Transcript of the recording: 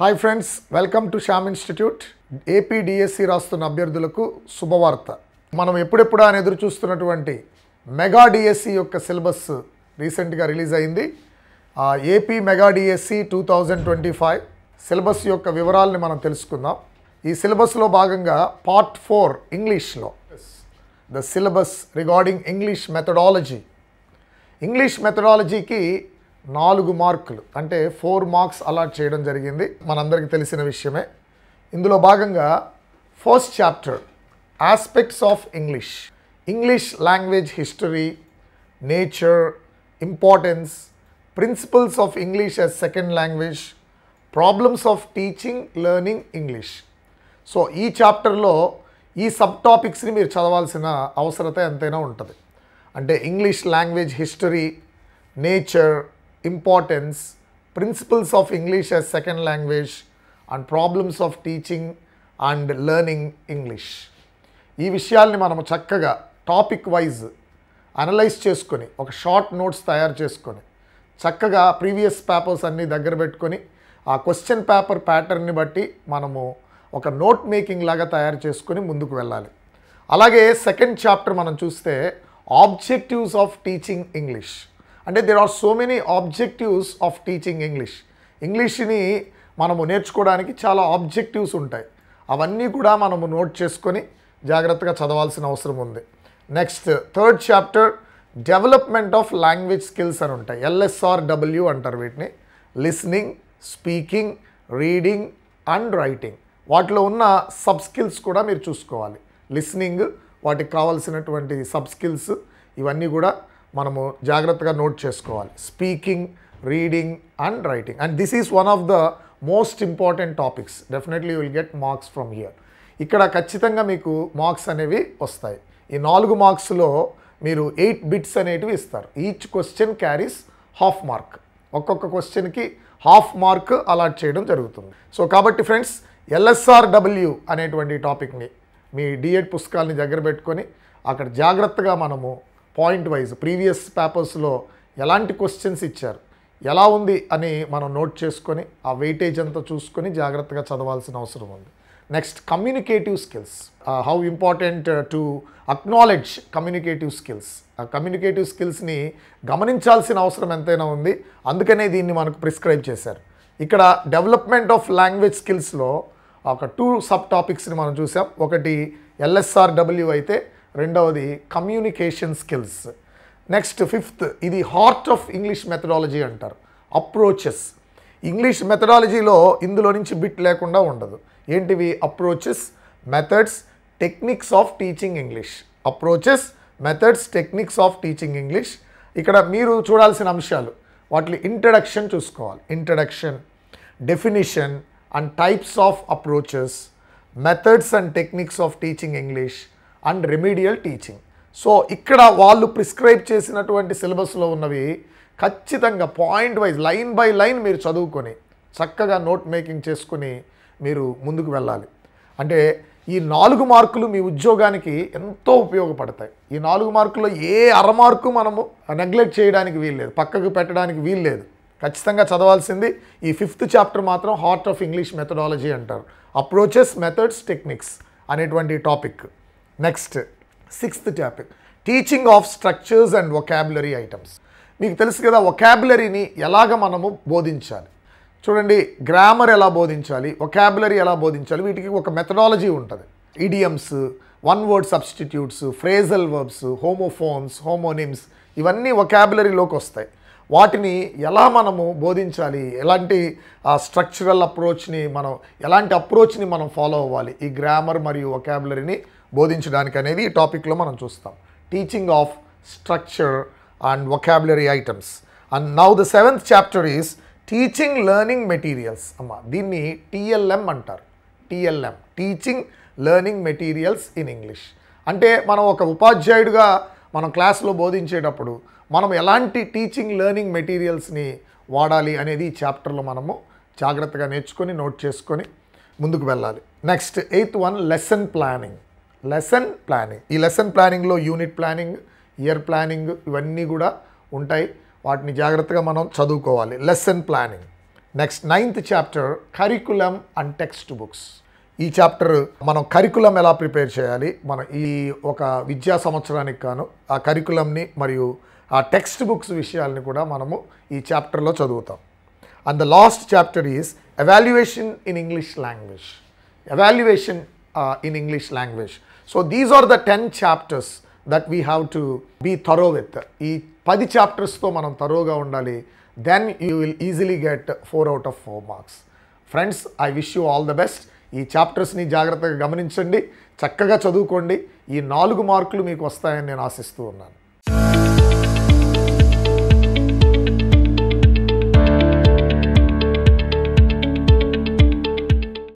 Hi friends, welcome to Shyam institute. AP DSC రాస్తున్న అభ్యర్థులకు శుభవార్త. మనం ఎప్పుడెప్పుడు అని ఎదురు చూస్తున్నటువంటి మెగా డిఎస్సి యొక్క సిలబస్ రీసెంట్గా రిలీజ్ అయింది. ఏపీ మెగా డిఎస్సి 2025 సిలబస్ యొక్క వివరాలని మనం తెలుసుకుందాం. ఈ సిలబస్లో భాగంగా పార్ట్ 4 ఇంగ్లీష్లో the syllabus regarding English methodology. English మెథడాలజీకి 4 మార్కులు అంటే 4 మార్క్స్ అలాట్ చేయడం జరిగింది. మనందరికీ తెలిసిన విషయమే. ఇందులో భాగంగా first chapter aspects of English, English language history, nature, importance, principles of English as second language, problems of teaching learning English. So ఈ చాప్టర్లో ఈ సబ్ టాపిక్స్ని మీరు చదవాల్సిన అవసరత ఎంతైనా ఉంటుంది. అంటే English language history, nature, importance, principles of English as second language and problems of teaching and learning English. ఈ విషయాల్ని మనము చక్కగా టాపిక్ వైజ్ అనలైజ్ చేసుకొని ఒక షార్ట్ నోట్స్ తయారు చేసుకొని చక్కగా ప్రీవియస్ పేపర్స్ అన్నీ దగ్గర పెట్టుకొని ఆ క్వశ్చన్ పేపర్ ప్యాటర్న్ని బట్టి మనము ఒక నోట్ మేకింగ్ లాగా తయారు చేసుకొని ముందుకు వెళ్ళాలి. అలాగే సెకండ్ చాప్టర్ మనం చూస్తే ఆబ్జెక్టివ్స్ ఆఫ్ టీచింగ్ ఇంగ్లీష్. అంటే there are so many objectives of teaching English. ఇంగ్లీష్ని మనము నేర్చుకోవడానికి చాలా ఆబ్జెక్టివ్స్ ఉంటాయి. అవన్నీ కూడా మనము నోట్ చేసుకొని జాగ్రత్తగా చదవాల్సిన అవసరం ఉంది. Next third chapter development of language skills అని ఉంటాయి. LSRW అంటారు వీటిని. Listening, speaking, reading and writing. వాటిలో ఉన్న సబ్ స్కిల్స్ కూడా మీరు చూసుకోవాలి. లిస్నింగ్, వాటికి కావాల్సినటువంటి సబ్ స్కిల్స్ ఇవన్నీ కూడా మనము జాగ్రత్తగా నోట్ చేసుకోవాలి. Speaking, reading and writing. And this is one of the most important topics. Definitely you will get marks from here. ఇక్కడ ఖచ్చితంగా మీకు మార్క్స్ అనేవి వస్తాయి. ఈ 4 మార్క్స్లో మీరు 8 బిట్స్ అనేటివి ఇస్తారు. Each question carries half mark. ఒక్కొక్క క్వశ్చన్కి హాఫ్ మార్క్ అలాట్ చేయడం జరుగుతుంది. సో కాబట్టి ఫ్రెండ్స్, LSRW అనేటువంటి టాపిక్ని మీ డిఎడ్ పుస్తకాలని దగ్గర పెట్టుకొని అక్కడ జాగ్రత్తగా మనము పాయింట్ వైజ్ ప్రీవియస్ పేపర్స్లో ఎలాంటి క్వశ్చన్స్ ఇచ్చారు, ఎలా ఉంది అని మనం నోట్ చేసుకొని ఆ వెయిటేజ్ అంతా చూసుకొని జాగ్రత్తగా చదవాల్సిన అవసరం ఉంది. Next communicative skills. How important to acknowledge communicative skills. ఆ కమ్యూనికేటివ్ స్కిల్స్ని గమనించాల్సిన అవసరం ఎంతైనా ఉంది. అందుకనే దీన్ని మనకు ప్రిస్క్రైబ్ చేశారు. ఇక్కడ డెవలప్మెంట్ ఆఫ్ లాంగ్వేజ్ స్కిల్స్లో ఒక 2 సబ్ టాపిక్స్ని మనం చూసాం. ఒకటి LSRW అయితే రెండవది కమ్యూనికేషన్ స్కిల్స్. నెక్స్ట్ ఫిఫ్త్, ఇది హార్ట్ ఆఫ్ ఇంగ్లీష్ మెథడాలజీ అంటారు, అప్రోచెస్. ఇంగ్లీష్ మెథడాలజీలో ఇందులో నుంచి బిట్ లేకుండా ఉండదు. ఏంటివి? Approaches, methods, techniques of teaching English. Approaches, methods, techniques of teaching English. ఇక్కడ మీరు చూడాల్సిన అంశాలు, వాటి ఇంట్రడక్షన్ చూసుకోవాలి. Introduction, definition and types of approaches, methods and techniques of teaching English and remedial teaching. So ఇక్కడ వాళ్ళు ప్రిస్క్రైబ్ చేసినటువంటి సిలబస్లో ఉన్నవి ఖచ్చితంగా point wise line by line మీరు చదువుకొని చక్కగా నోట్ మేకింగ్ చేసుకుని మీరు ముందుకు వెళ్ళాలి. అంటే ఈ 4 మార్కులు మీ ఉద్యోగానికి ఎంతో ఉపయోగపడతాయి. ఈ 4 మార్కుల్లో ఏ అరమార్కు మనము నెగ్లెక్ట్ చేయడానికి వీల్లేదు, పక్కకు పెట్టడానికి వీల్లేదు. ఖచ్చితంగా చదవాల్సింది ఈ 5th చాప్టర్ మాత్రం హార్ట్ ఆఫ్ ఇంగ్లీష్ మెథడాలజీ అంటారు. అప్రోచెస్, మెథడ్స్, టెక్నిక్స్ అనేటువంటి topic. Next 6th topic teaching of structures and vocabulary items. మీకు తెలుసు కదా వొకాబులరీని ఎలాగ మనము బోధించాలి. చూడండి, గ్రామర్ ఎలా బోధించాలి, వొకాబులరీ ఎలా బోధించాలి, వీటికి ఒక మెథడాలజీ ఉంటుంది. Idioms, one word substitutes, phrasal verbs, homophones, homonyms ఇవన్నీ వొకాబులరీలోకి వస్తాయి. వాటిని ఎలా మనము బోధించాలి, ఎలాంటి స్ట్రక్చరల్ అప్రోచ్ని ఎలాంటి అప్రోచ్ని మనం ఫాలో అవ్వాలి ఈ గ్రామర్ మరియు వొకాబులరీని బోధించడానికి అనేది ఈ టాపిక్లో మనం చూస్తాం. Teaching of structure and vocabulary items. And now the 7th chapter is teaching learning materials. దీన్ని TLM అంటారు. TLM, teaching learning materials in English. అంటే మనం ఒక ఉపాధ్యాయుడిగా మనం క్లాస్లో బోధించేటప్పుడు మనం ఎలాంటి టీచింగ్ లెర్నింగ్ మెటీరియల్స్ని వాడాలి అనేది ఈ చాప్టర్లో మనము జాగ్రత్తగా నేర్చుకొని నోట్ చేసుకొని ముందుకు వెళ్ళాలి. Next 8th one lesson planning. Lesson planning, ఈ లెసన్ ప్లానింగ్లో యూనిట్ ప్లానింగ్, ఇయర్ ప్లానింగ్ ఇవన్నీ కూడా ఉంటాయి. వాటిని జాగ్రత్తగా మనం చదువుకోవాలి. Lesson planning. Next 9th chapter curriculum and text books. ఈ చాప్టర్ మనం కరికులం ఎలా ప్రిపేర్ చేయాలి, మన ఈ ఒక విద్యా సంవత్సరానికి గాను ఆ కరికులంని మరియు ఆ టెక్స్ట్ బుక్స్ విషయాల్ని కూడా మనము ఈ చాప్టర్లో చదువుతాం. And the last chapter is evaluation in English language. Evaluation in English language. So these are the 10 chapters that we have to be thorough with. ఈ 10 చాప్టర్స్తో మనం థరోగా ఉండాలి. Then you will easily get 4 out of 4 marks. Friends, I wish you all the best. ఈ చాప్టర్స్ని జాగ్రత్తగా గమనించండి, చక్కగా చదువుకోండి. ఈ 4 మార్కులు మీకు వస్తాయని నేను ఆశిస్తూ ఉన్నాను.